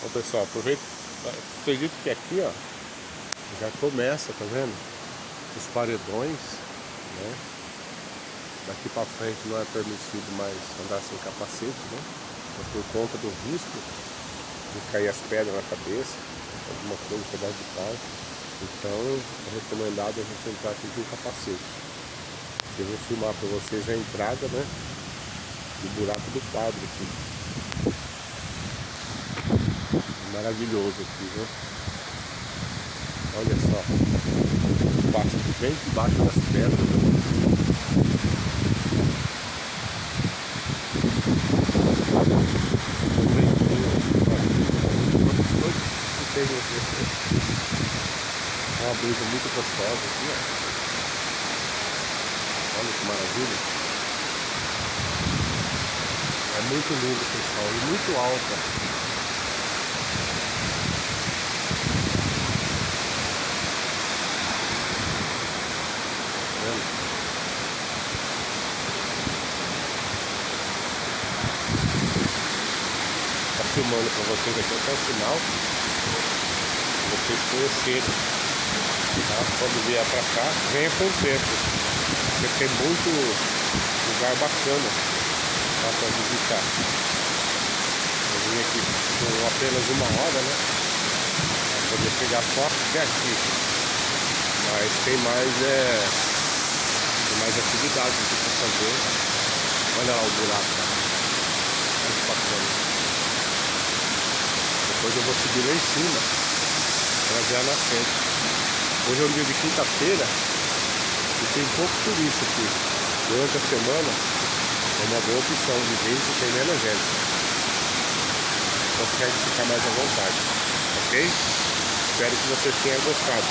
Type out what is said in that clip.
Ó, pessoal, aproveita. Acredito que aqui, ó, já começa, tá vendo? Os paredões, né? Daqui pra frente não é permitido mais andar sem capacete, né? Mas por conta do risco de cair as pedras na cabeça, alguma coisa, pedaço de pau. Então é recomendado a gente entrar aqui com capacete. Eu vou filmar para vocês a entrada, né? Do buraco do quadro aqui. Maravilhoso aqui, viu? Olha só. Passa bem debaixo das pedras, né? É uma brisa muito gostosa aqui, ó. Olha que maravilha. É muito lindo, pessoal, e muito alta. Tá filmando para vocês aqui até o final, vocês conhecerem, tá? Quando vier para cá, venha com tempo, porque tem muito lugar bacana, tá, para visitar. Eu vim aqui com apenas 1 hora, né? Pra poder chegar só até aqui, mas tem mais atividades aqui para fazer. Olha lá o buraco, muito bacana. Depois eu vou subir lá em cima para ver a nascente. Hoje é um dia de quinta-feira e tem pouco turista aqui. Durante a semana é uma boa opção de vir que tem menos gente. Consegue ficar mais à vontade, ok? Espero que vocês tenham gostado.